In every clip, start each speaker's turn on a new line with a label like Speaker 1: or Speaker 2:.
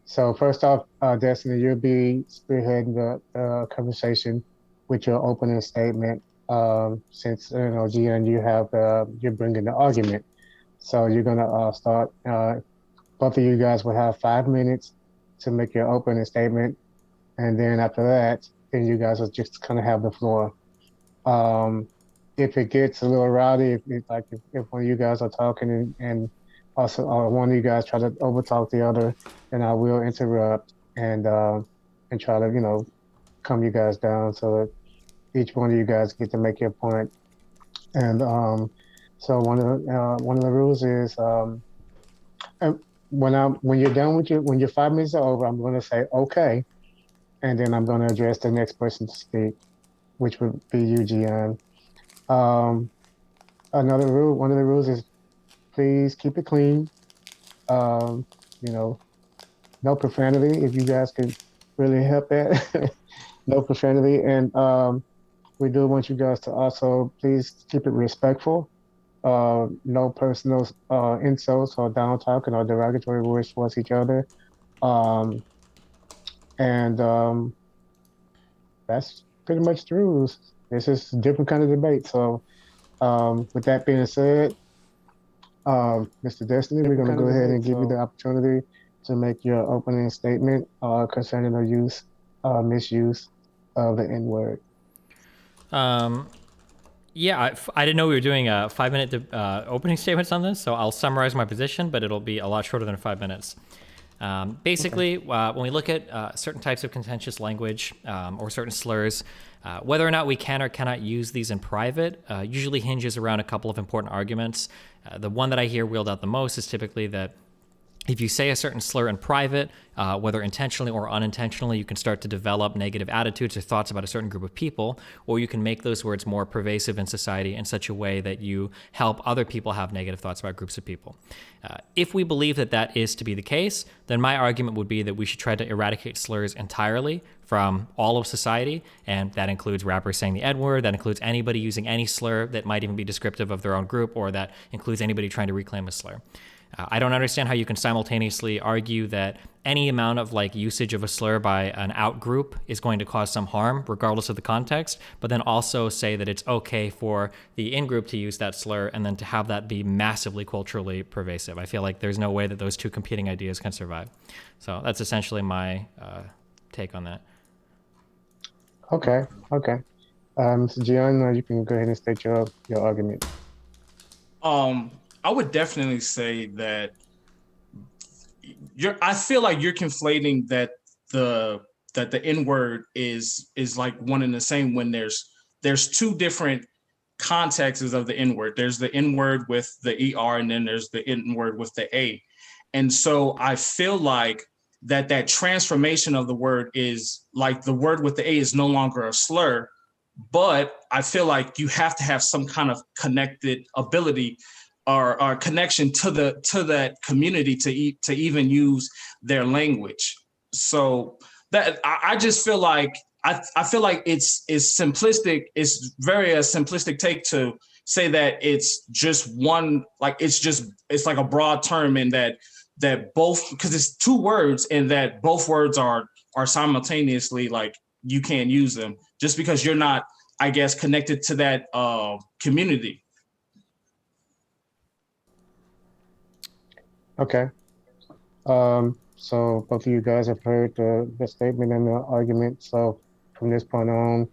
Speaker 1: So first off, Destiny, you'll be spearheading the conversation with your opening statement. Since Gian, you're bringing the argument, so you're gonna start. Both of you guys will have 5 minutes to make your opening statement, and then after that, then you guys will just kind of have the floor. Um, if it gets a little rowdy, if one of you guys are talking and also or one of you guys try to overtalk the other, then I will interrupt and try to calm you guys down so that each one of you guys get to make your point. And so one of the rules is uh, when you're done with when your 5 minutes are over, I'm going to say okay, and then I'm going to address the next person to speak, which would be you, Gian. Um, one of the rules is please keep it clean. Um, you know, no profanity if you guys can really help that. No profanity, and we do want you guys to also please keep it respectful. No personal insults or down talking or derogatory words towards each other. Um, and That's pretty much the rules. This is a different kind of debate. So, with that being said, Mr. Destiny, we're going to go ahead and give you the opportunity to make your opening statement concerning the misuse of the N word.
Speaker 2: Um, yeah, I didn't know we were doing a 5 minute opening statements on this, so I'll summarize my position, but it'll be a lot shorter than 5 minutes. Basically, when we look at certain types of contentious language or certain slurs, whether or not we can or cannot use these in private usually hinges around a couple of important arguments. The one that I hear wheeled out the most is typically that if you say a certain slur in private, whether intentionally or unintentionally, you can start to develop negative attitudes or thoughts about a certain group of people, or you can make those words more pervasive in society in such a way that you help other people have negative thoughts about groups of people. If we believe that that is to be the case, then my argument would be that we should try to eradicate slurs entirely from all of society, and that includes rappers saying the N-word, that includes anybody using any slur that might even be descriptive of their own group, or that includes anybody trying to reclaim a slur. I don't understand how you can simultaneously argue that any amount of usage of a slur by an out group is going to cause some harm, regardless of the context, but then also say that it's okay for the in group to use that slur and then to have that be massively culturally pervasive. I feel like there's no way that those two competing ideas can survive. So that's essentially my take on that.
Speaker 1: Okay, okay. So Gianna, you can go ahead and state your argument.
Speaker 3: I would definitely say that I feel like you're conflating the the N word is like one and the same when there's two different contexts of the N word. There's the N word with the ER, and then there's the N word with the A. And so I feel like that transformation of the word is like the word with the A is no longer a slur, but I feel like you have to have some kind of connected ability or connection to that community to even use their language. So that I just feel like I feel like it's simplistic. It's very a simplistic take to say that it's just one, like it's like a broad term in that both, because it's two words and that both words are simultaneously, like you can't use them just because you're not, I guess, connected to that community.
Speaker 1: Okay. So both of you guys have heard the statement and the argument. So from this point on,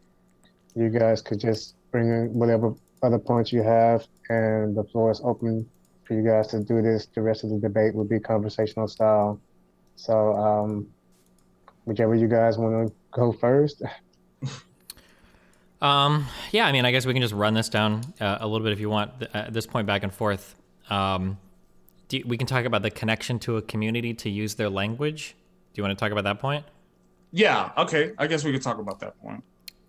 Speaker 1: you guys could just bring in whatever other points you have, and the floor is open for you guys to do this. The rest of the debate will be conversational style. So, whichever you guys want to go first.
Speaker 2: Yeah, I mean, I guess we can just run this down a little bit if you want at this point back and forth. We can talk about the connection to a community to use their language. Do you want to talk about that point?
Speaker 3: Yeah, okay. I guess we could talk about that point.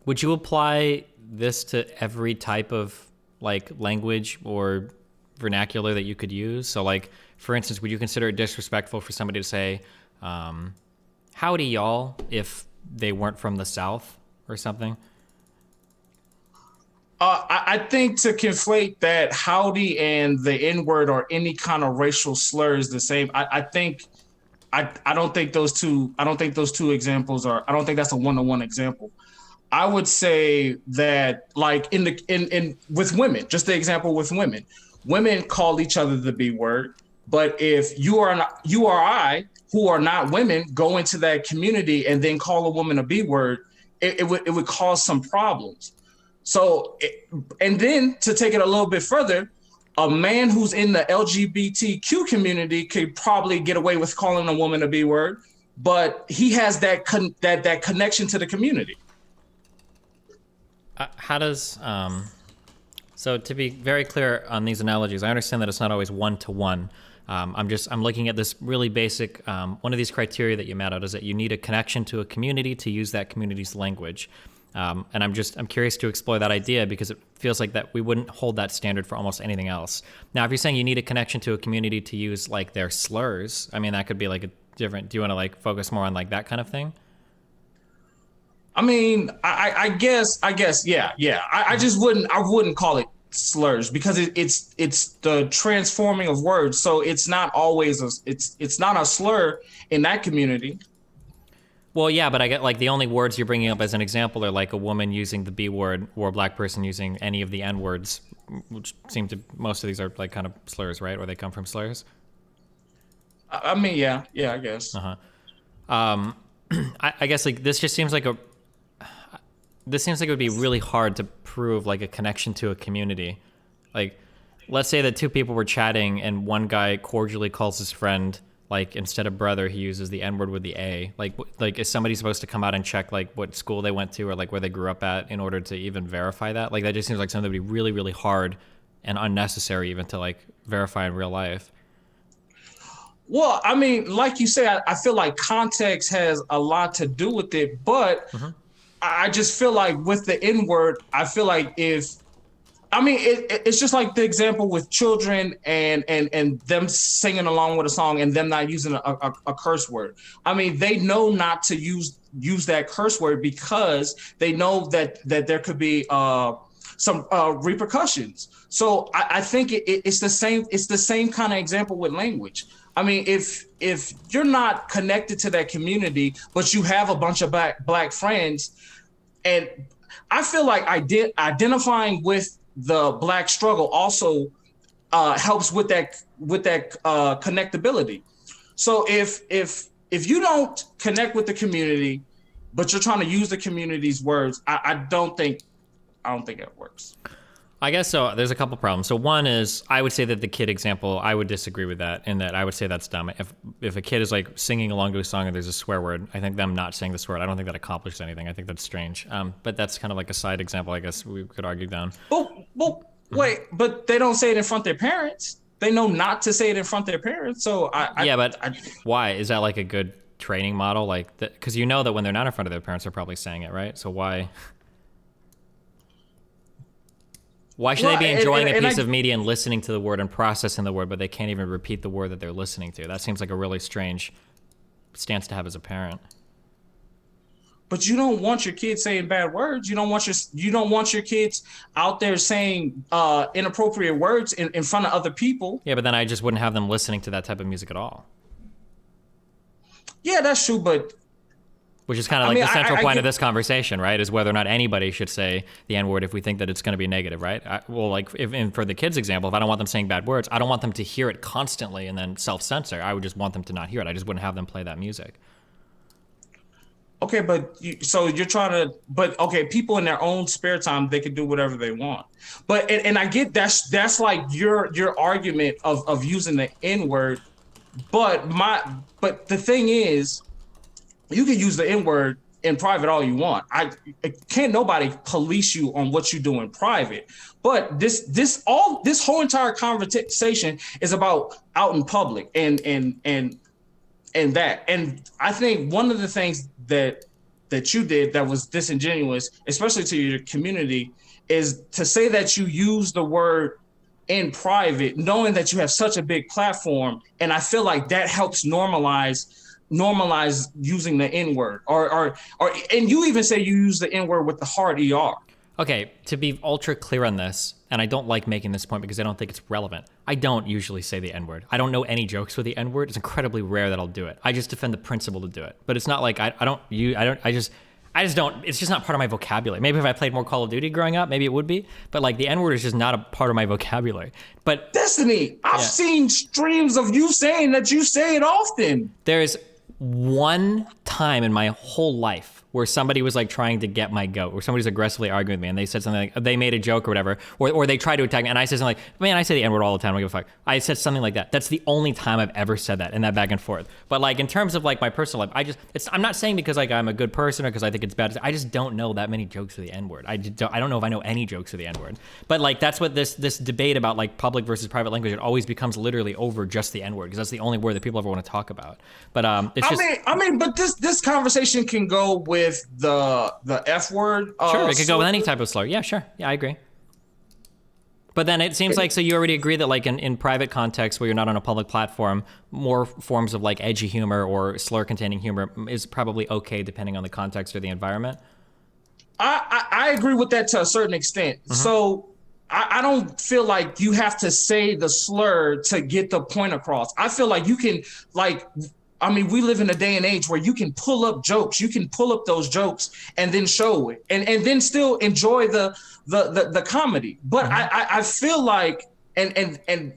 Speaker 2: Would you apply this to every type of language or vernacular that you could use? So for instance, would you consider it disrespectful for somebody to say, howdy y'all, if they weren't from the South or something?
Speaker 3: I think to conflate that howdy and the N word or any kind of racial slur is the same. I think I don't think those two examples are. I don't think that's a one-to-one example. I would say that like in with women, just the example with women call each other the B word. But if you or I, who are not women, go into that community and then call a woman a B word, it would cause some problems. So, and then to take it a little bit further, a man who's in the LGBTQ community could probably get away with calling a woman a B word, but he has that connection to the community.
Speaker 2: How does so to be very clear on these analogies, I understand that it's not always one-to-one. I'm looking at this really basic one of these criteria that you mapped out is that you need a connection to a community to use that community's language. And I'm curious to explore that idea because it feels like that we wouldn't hold that standard for almost anything else. Now, if you're saying you need a connection to a community to use like their slurs, I mean, that could be like a different, do you want to like focus more on like that kind of thing?
Speaker 3: I mean, I guess, yeah. I wouldn't call it slurs because it's the transforming of words. So it's not always it's not a slur in that community.
Speaker 2: Well, yeah, but I get like the only words you're bringing up as an example are like a woman using the B word or a black person using any of the N words, which seem to, most of these are like kind of slurs, right? Or they come from slurs.
Speaker 3: I mean, yeah, I guess.
Speaker 2: I guess like this seems like it would be really hard to prove like a connection to a community. Like, let's say that two people were chatting and one guy cordially calls his friend, like instead of brother, he uses the N word with the A. Like is somebody supposed to come out and check like what school they went to or like where they grew up at in order to even verify that? Like that just seems like something that would be really, really hard and unnecessary even to like verify in real life.
Speaker 3: Well, I mean, like you say, I feel like context has a lot to do with it, but I just feel like with the N word, I feel like it's just like the example with children and them singing along with a song and them not using a curse word. I mean, they know not to use that curse word because they know that there could be some repercussions. So I think it's the same. It's the same kind of example with language. I mean, if you're not connected to that community, but you have a bunch of black friends, and I feel like identifying with the black struggle also helps with that connectability. So if you don't connect with the community, but you're trying to use the community's words, I don't think it works.
Speaker 2: I guess so. There's a couple problems. So one is I would say that the kid example, I would disagree with that in that I would say that's dumb. If a kid is like singing along to a song and there's a swear word, I think them not saying the swear word, I don't think that accomplishes anything. I think that's strange. But that's kind of like a side example, I guess we could argue down.
Speaker 3: Well, wait, but they don't say it in front of their parents. They know not to say it in front of their parents. So
Speaker 2: why? Is that like a good training model? Like, because you know that when they're not in front of their parents, they're probably saying it, right? So why? Why should they be enjoying a piece of media and listening to the word and processing the word, but they can't even repeat the word that they're listening to? That seems like a really strange stance to have as a parent.
Speaker 3: But you don't want your kids saying bad words. You don't want your kids out there saying inappropriate words in front of other people.
Speaker 2: Yeah, but then I just wouldn't have them listening to that type of music at all.
Speaker 3: Yeah, that's true, but
Speaker 2: which is kind of like the central point of this conversation, right? Is whether or not anybody should say the N-word if we think that it's going to be negative, right? For the kids' example, if I don't want them saying bad words, I don't want them to hear it constantly and then self-censor. I would just want them to not hear it. I just wouldn't have them play that music.
Speaker 3: Okay, but people in their own spare time, they can do whatever they want. But and I get that's like your argument of using the N-word, but the thing is, you can use the N-word in private all you want. Can't nobody police you on what you do in private. But this whole entire conversation is about out in public and that. And I think one of the things that you did that was disingenuous, especially to your community, is to say that you use the word in private, knowing that you have such a big platform. And I feel like that helps normalize using the N-word or and you even say you use the N-word with the hard ER.
Speaker 2: Okay, to be ultra clear on this, and I don't like making this point because I don't think it's relevant. I don't usually say the N-word. I don't know any jokes with the N-word. It's incredibly rare that I'll do it. I just defend the principle to do it. But it's not like I just don't, it's just not part of my vocabulary. Maybe if I played more Call of Duty growing up, maybe it would be. But like the N-word is just not a part of my vocabulary. But
Speaker 3: Destiny, I've seen streams of you saying that you say it often.
Speaker 2: there's one time in my whole life where somebody was like trying to get my goat, where somebody's aggressively arguing with me and they said something like, they made a joke or whatever, or they tried to attack me and I said something like, man, I say the N-word all the time, I don't give a fuck. I said something like that. That's the only time I've ever said that, and that back and forth. But like in terms of like my personal life, I'm not saying because like I'm a good person or because I think it's bad. I just don't know that many jokes for the N-word. I don't know if I know any jokes for the N-word. But like that's what this debate about like public versus private language, it always becomes literally over just the N-word because that's the only word that people ever want to talk about. But it's just,
Speaker 3: but this conversation can go with the F word.
Speaker 2: Sure, it could go with any type of slur. Yeah, sure. Yeah, I agree. But then it seems like, so you already agree that like in private contexts where you're not on a public platform, more forms of like edgy humor or slur-containing humor is probably okay depending on the context or the environment.
Speaker 3: I agree with that to a certain extent. Mm-hmm. So I don't feel like you have to say the slur to get the point across. I feel like you can we live in a day and age where you can pull up jokes. You can pull up those jokes and then show it and then still enjoy the comedy. But mm-hmm. I feel like, and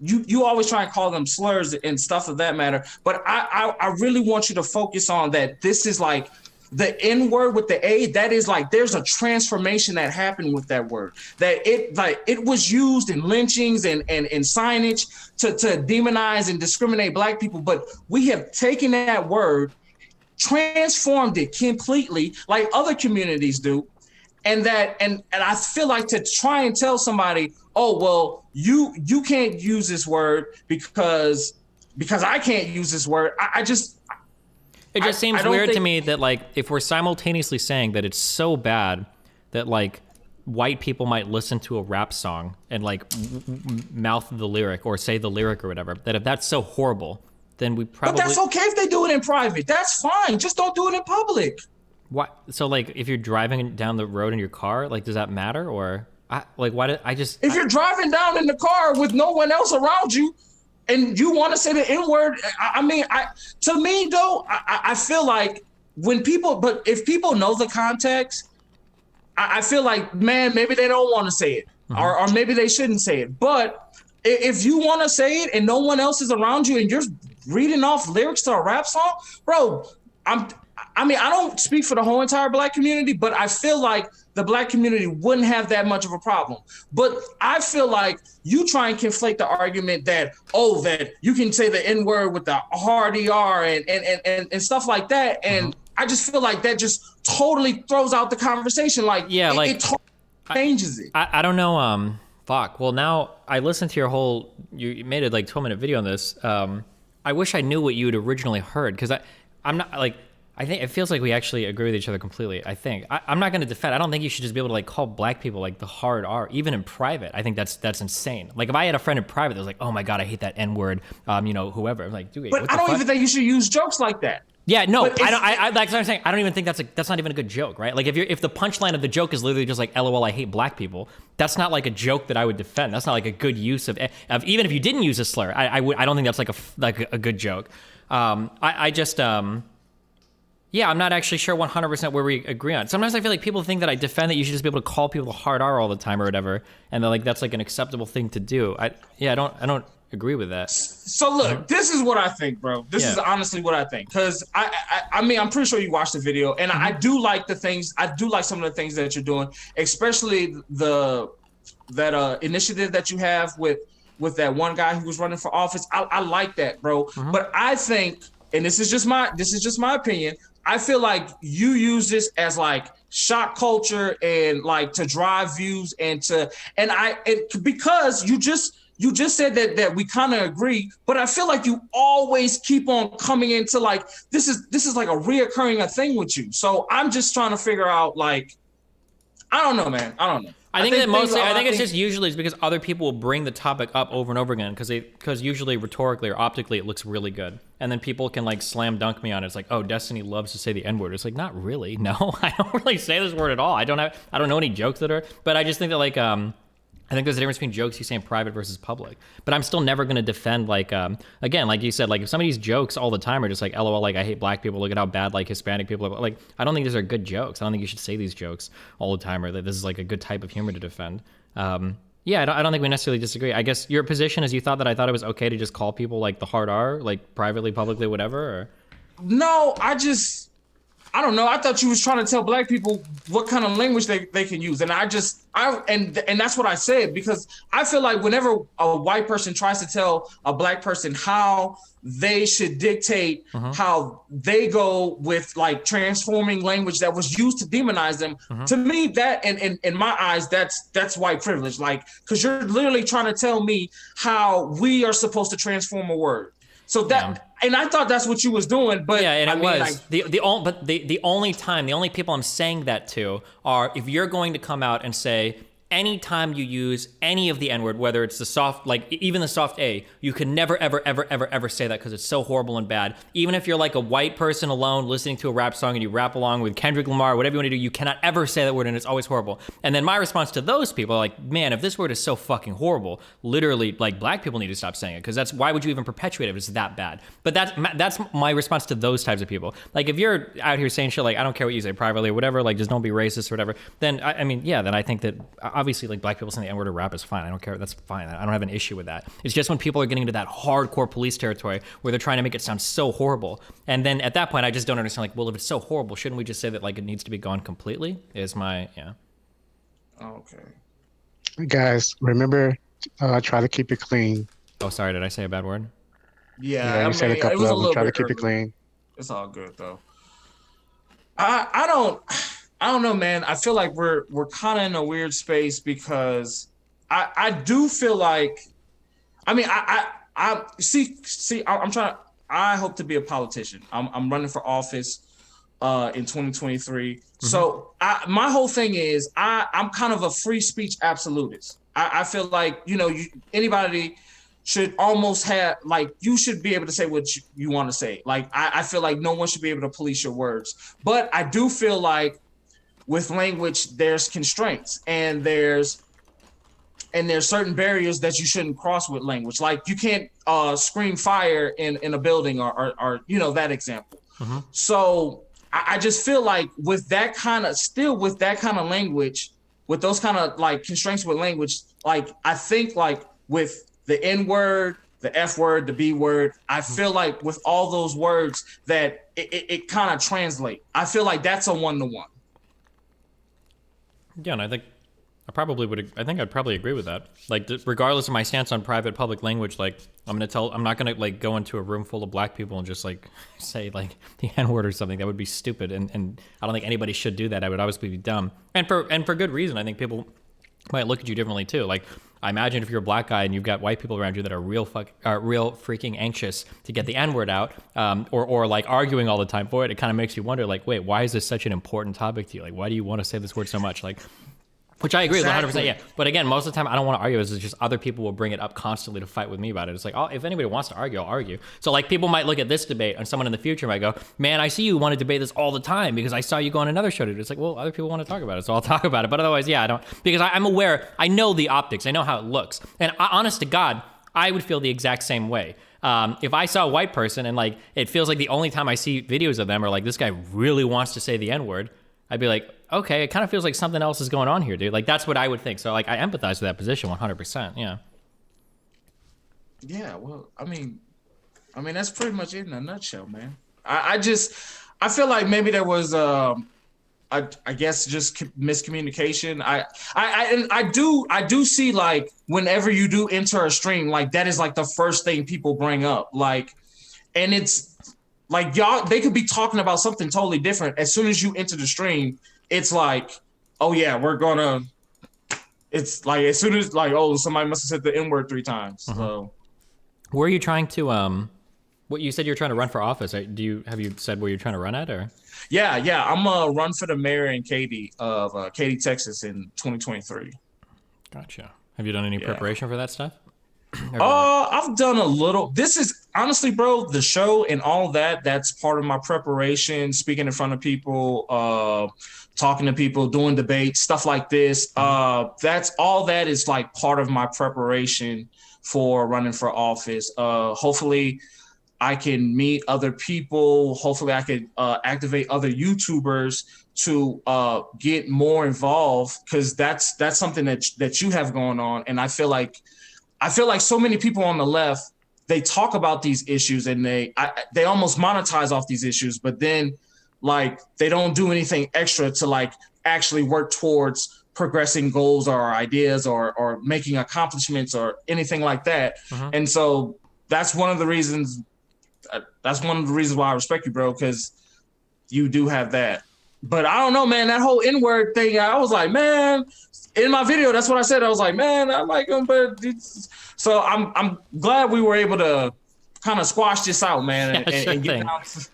Speaker 3: you always try and call them slurs and stuff of that matter. But I really want you to focus on that. This is like the N word with the A, that is like, there's a transformation that happened with that word, that it was used in lynchings and signage to demonize and discriminate Black people. But we have taken that word, transformed it completely like other communities do. And I feel like to try and tell somebody, oh, well, you can't use this word because I can't use this word.
Speaker 2: It just seems weird to me that like if we're simultaneously saying that it's so bad that like white people might listen to a rap song and like mouth the lyric or say the lyric or whatever, that if that's so horrible, then we probably.
Speaker 3: But that's okay if they do it in private. That's fine. Just don't do it in public.
Speaker 2: What? So like if you're driving down the road in your car, like does that matter or if
Speaker 3: you're driving down in the car with no one else around you, and you want to say the N-word, to me though, I feel like if people know the context, I feel like, man, maybe they don't want to say it, mm-hmm. or maybe they shouldn't say it. But if you want to say it and no one else is around you and you're reading off lyrics to a rap song, bro, I don't speak for the whole entire Black community, but I feel like the Black community wouldn't have that much of a problem. But I feel like you try and conflate the argument that you can say the N-word with the hard ER and stuff like that. And mm-hmm. I just feel like that just totally throws out the conversation. Like, yeah, it totally changes it.
Speaker 2: I don't know. Fuck. Well, now I listened to you made a like 12-minute video on this. I wish I knew what you had originally heard because I'm not like, I think it feels like we actually agree with each other completely. I think I'm not going to defend. I don't think you should just be able to like call Black people like the hard R, even in private. I think that's insane. Like if I had a friend in private that was like, "Oh my god, I hate that N word," whoever. I'm like, dude,
Speaker 3: but I don't even think you should use jokes like that.
Speaker 2: Yeah, no, I don't. I like what I'm saying. I don't even think that's not even a good joke, right? Like if the punchline of the joke is literally just like, "LOL, I hate Black people," that's not like a joke that I would defend. That's not like a good use of even if you didn't use a slur. I don't think that's like a good joke. Yeah, I'm not actually sure 100% where we agree on. Sometimes I feel like people think that I defend that you should just be able to call people the hard R all the time or whatever, and like that's like an acceptable thing to do. I don't agree with that.
Speaker 3: So look, this is what I think, bro. This is honestly what I think, because I'm pretty sure you watched the video, and I do like the things. I do like some of the things that you're doing, especially that initiative that you have with that one guy who was running for office. I like that, bro. Mm-hmm. But I think, and this is just my opinion, I feel like you use this as like shock culture and like to drive views because you just said that we kind of agree, but I feel like you always keep on coming into like this is like a reoccurring thing with you. So I'm just trying to figure out, like, I don't know, man. I don't know.
Speaker 2: I think it's just usually it's because other people will bring the topic up over and over again because usually rhetorically or optically it looks really good, and then people can like slam dunk me on it. It's like, oh, Destiny loves to say the N-word. It's like, not really. No, I don't really say this word at all. I don't know any jokes that are, but I just think that like, I think there's a difference between jokes you say in private versus public. But I'm still never going to defend, like, again, like you said, like if somebody's jokes all the time are just like, LOL, like I hate black people, look at how bad like Hispanic people are. Like, I don't think these are good jokes. I don't think you should say these jokes all the time, or that this is like a good type of humor to defend. Yeah, I don't think we necessarily disagree. I guess your position is you thought that I thought it was okay to just call people like the hard R, like privately, publicly, whatever, or?
Speaker 3: No, I don't know. I thought you was trying to tell black people what kind of language they can use. And and that's what I said, because I feel like whenever a white person tries to tell a black person how they should dictate how they go with like transforming language that was used to demonize them, to me, that in my eyes, that's white privilege. Like, because you're literally trying to tell me how we are supposed to transform a word. So that, and I thought that's what you was doing, but
Speaker 2: yeah, and
Speaker 3: I
Speaker 2: it
Speaker 3: mean,
Speaker 2: was
Speaker 3: like,
Speaker 2: the only people I'm saying that to are if you're going to come out and say anytime you use any of the N-word, whether it's the soft, like even the soft A, you can never, ever, ever, ever, ever say that because it's so horrible and bad. Even if you're like a white person alone listening to a rap song and you rap along with Kendrick Lamar, whatever you want to do, you cannot ever say that word and it's always horrible. And then my response to those people, like, man, if this word is so fucking horrible, literally, like, black people need to stop saying it, because why would you even perpetuate it if it's that bad? But that's my response to those types of people. Like, if you're out here saying shit like, I don't care what you say privately or whatever, like, just don't be racist or whatever, then I mean, yeah, then I think that obviously, like, black people saying the N-word or rap is fine. I don't care. That's fine. I don't have an issue with that. It's just when people are getting into that hardcore police territory where they're trying to make it sound so horrible. And then at that point, I just don't understand, like, well, if it's so horrible, shouldn't we just say that, like, it needs to be gone completely? Is my, yeah.
Speaker 3: okay.
Speaker 1: Guys, remember, try to keep it clean.
Speaker 2: Oh, sorry. Did I say a bad word?
Speaker 3: Yeah,
Speaker 1: You said a couple of them. Try to keep it clean.
Speaker 3: It's all good though. I don't know, man. I feel like we're kind of in a weird space, because I do feel like, I mean, I see I'm trying. I hope to be a politician. I'm running for office in 2023. So my whole thing is I'm kind of a free speech absolutist. I feel like, you know, anybody should almost have, like, you should be able to say what you want to say. Like, I feel like no one should be able to police your words. But I do feel like with language, there's constraints, and there's certain barriers that you shouldn't cross with language. Like, you can't scream fire in a building, or you know, that example. So I just feel like with that kind of language, with those kind of like constraints with language, like, I think like with the N word, the F word, the B word, I feel like with all those words that it kind of translate. I feel like that's a 1-to-1.
Speaker 2: Yeah, and I think I'd probably agree with that. Like, regardless of my stance on private public language, like, I'm not gonna like go into a room full of black people and just like say like the N-word or something. That would be stupid, and I don't think anybody should do that. I would obviously be dumb, and for good reason. I think people might look at you differently too. Like, I imagine if you're a black guy and you've got white people around you that are real freaking anxious to get the N-word out, or like arguing all the time for it, it kind of makes you wonder, like, wait, why is this such an important topic to you? Like, why do you want to say this word so much? Like, which I agree with 100%, yeah. But again, most of the time, I don't want to argue. It's just other people will bring it up constantly to fight with me about it. It's like, oh, if anybody wants to argue, I'll argue. So like, people might look at this debate and someone in the future might go, man, I see you want to debate this all the time because I saw you go on another show to do it. It's like, well, other people want to talk about it, so I'll talk about it. But otherwise, yeah, I don't, because I'm aware, I know the optics, I know how it looks. And honest to God, I would feel the exact same way. If I saw a white person and like, it feels like the only time I see videos of them are like, this guy really wants to say the N-word, I'd be like, okay, it kind of feels like something else is going on here, dude. Like, that's what I would think. So like, I empathize with that position 100%. Yeah.
Speaker 3: Yeah. Well, I mean, that's pretty much it in a nutshell, man. I feel like maybe there was, I guess just miscommunication. I do see, like, whenever you do enter a stream, like, that is like the first thing people bring up, like, and it's like, y'all, they could be talking about something totally different. As soon as you enter the stream, it's like, oh yeah, it's like, as soon as like, oh, somebody must have said the N-word 3 times. So
Speaker 2: where are you trying to, what you said you're trying to run for office? Have you said where you're trying to run at, or?
Speaker 3: Yeah. I'm run for the mayor in Katy, Texas in 2023.
Speaker 2: Gotcha. Have you done any preparation for that stuff?
Speaker 3: I've done a little. This is honestly, bro, the show and all that. That's part of my preparation. Speaking in front of people, talking to people, doing debates, stuff like this. That's all. That is like part of my preparation for running for office. Hopefully, I can meet other people. Hopefully, I could activate other YouTubers to get more involved, because that's something that you have going on, and I feel like so many people on the left, they talk about these issues and they almost monetize off these issues, but then like they don't do anything extra to like actually work towards progressing goals or ideas or making accomplishments or anything like that. And so that's one of the reasons why I respect you, bro, because you do have that. But I don't know, man, that whole N-word thing, I was like, man, in my video, that's what I said. I was like, man, I like him, but so I'm glad we were able to kind of squash this out, man, and get down to,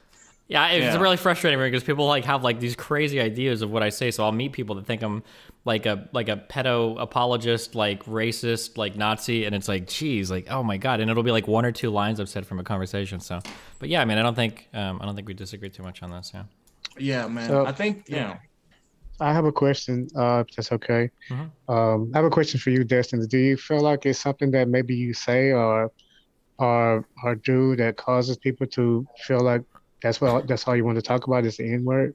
Speaker 2: it's really frustrating because people like have like these crazy ideas of what I say. So I'll meet people that think I'm like a pedo apologist, like racist, like Nazi, and it's like, geez, like, oh my god, and it'll be like one or two lines I've said from a conversation. So, but yeah, I mean, I don't think we disagree too much on this. Yeah.
Speaker 3: Yeah, man.
Speaker 1: So,
Speaker 3: I think
Speaker 1: I have a question, if that's okay. I have a question for you, Destin. Do you feel like it's something that maybe you say or do that causes people to feel like that's all you want to talk about is the N-word?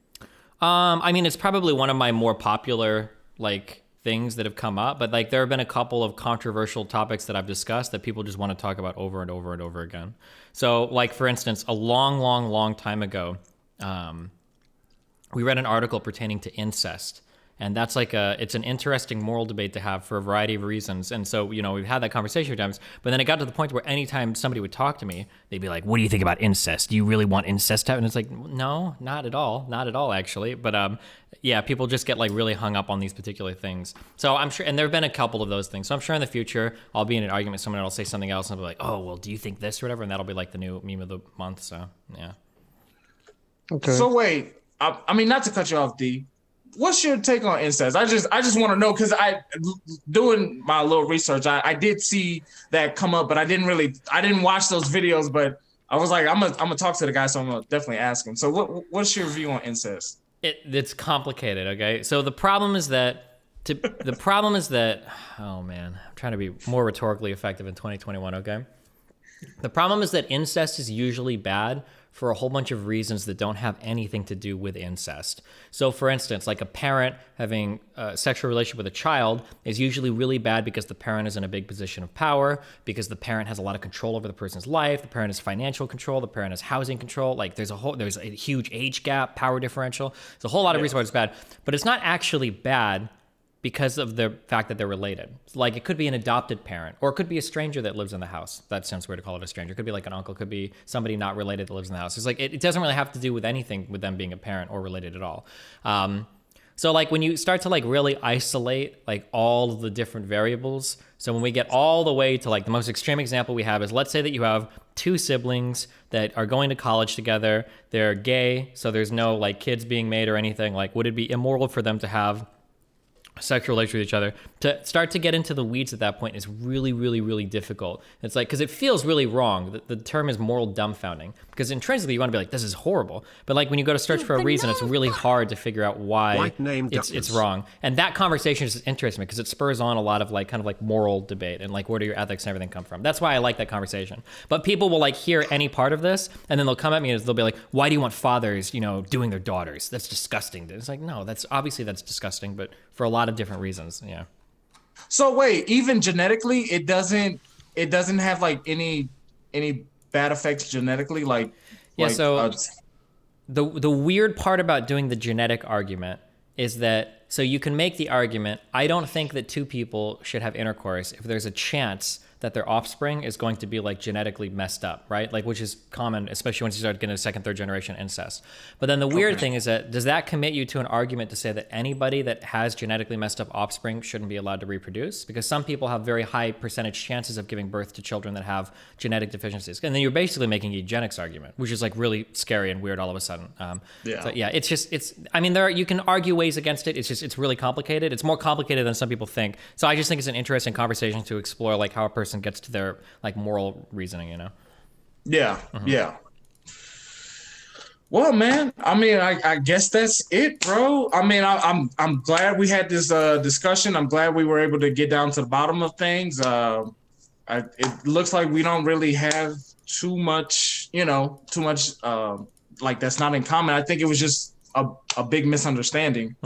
Speaker 2: I mean, it's probably one of my more popular like things that have come up, but like there have been a couple of controversial topics that I've discussed that people just want to talk about over and over and over again. So like, for instance, a long time ago, we read an article pertaining to incest. And that's like it's an interesting moral debate to have for a variety of reasons. And so, you know, we've had that conversation a few times, but then it got to the point where anytime somebody would talk to me, they'd be like, what do you think about incest? Do you really want incest to happen? And it's like, no, not at all, actually. But yeah, people just get like really hung up on these particular things. So I'm sure, and there have been a couple of those things. So I'm sure in the future, I'll be in an argument with someone and I'll say something else and I'll be like, oh, well, do you think this or whatever? And that'll be like the new meme of the month. So yeah.
Speaker 1: Okay.
Speaker 3: So wait, I mean, not to cut you off, D. What's your take on incest? I just want to know, because doing my little research, I did see that come up, but I didn't watch those videos, but I was like, I'm gonna talk to the guy, so I'm gonna definitely ask him. So what's your view on incest?
Speaker 2: It's complicated, okay? So the problem is that oh man, I'm trying to be more rhetorically effective in 2021, okay? The problem is that incest is usually bad for a whole bunch of reasons that don't have anything to do with incest. So for instance, like a parent having a sexual relationship with a child is usually really bad because the parent is in a big position of power, because the parent has a lot of control over the person's life, the parent has financial control, the parent has housing control, like there's a huge age gap, power differential. There's a whole lot of reasons why it's bad, but it's not actually bad because of the fact that they're related. Like it could be an adopted parent, or it could be a stranger that lives in the house. That sounds weird to call it a stranger. It could be like an uncle, it could be somebody not related that lives in the house. It's like, it doesn't really have to do with anything with them being a parent or related at all. So like when you start to like really isolate like all of the different variables, so when we get all the way to like the most extreme example we have is, let's say that you have two siblings that are going to college together, they're gay, so there's no like kids being made or anything. Like, would it be immoral for them to have sexual relations with each other? To start to get into the weeds at that point is really difficult. It's like, because it feels really wrong. The term is moral dumbfounding, because intrinsically you want to be like, this is horrible, but like when you go to search for a reason, it's really hard to figure out why it's wrong. And that conversation is interesting because it spurs on a lot of like kind of like moral debate and like, where do your ethics and everything come from? That's why I like that conversation. But people will like hear any part of this and then they'll come at me and they'll be like, why do you want fathers, you know, doing their daughters? That's disgusting. It's like, no, that's disgusting, but for a lot of different reasons. Yeah.
Speaker 3: So wait, even genetically, it doesn't have like any bad effects genetically, like
Speaker 2: yeah.
Speaker 3: Like,
Speaker 2: so the weird part about doing the genetic argument is that, so you can make the argument, I don't think that two people should have intercourse if there's a chance that their offspring is going to be like genetically messed up, right? Like, which is common, especially once you start getting to second, third generation incest. But then the weird thing is that, does that commit you to an argument to say that anybody that has genetically messed up offspring shouldn't be allowed to reproduce? Because some people have very high percentage chances of giving birth to children that have genetic deficiencies. And then you're basically making a eugenics argument, which is like really scary and weird all of a sudden. So yeah, I mean, you can argue ways against it. It's really complicated. It's more complicated than some people think. So I just think it's an interesting conversation to explore like how a person person gets to their like moral reasoning, you know?
Speaker 3: Yeah, yeah. Well, man, I mean, I guess that's it, bro. I mean, I'm glad we had this discussion. I'm glad we were able to get down to the bottom of things. It looks like we don't really have too much, like that's not in common. I think it was just a big misunderstanding.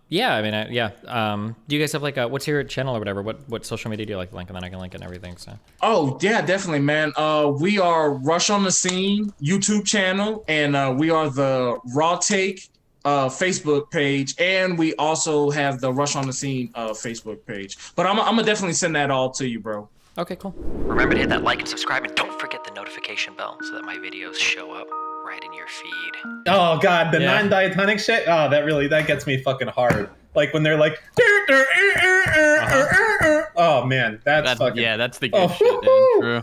Speaker 2: Yeah, I mean, do you guys have like what's your channel or whatever? What social media do you like to link? And then I can link it and everything. So.
Speaker 3: Oh yeah, definitely, man. We are Rush on the Scene YouTube channel, and we are the Raw Take Facebook page, and we also have the Rush on the Scene Facebook page. But I'm gonna definitely send that all to you, bro.
Speaker 2: Okay, cool. Remember to hit that like and subscribe, and don't forget the notification bell so that my videos show up right in your feed.
Speaker 4: Oh god, the non-diatonic shit. Oh, that gets me fucking hard. Like when they're like, oh man, that's fucking.
Speaker 5: Yeah, that's the good shit, dude. True.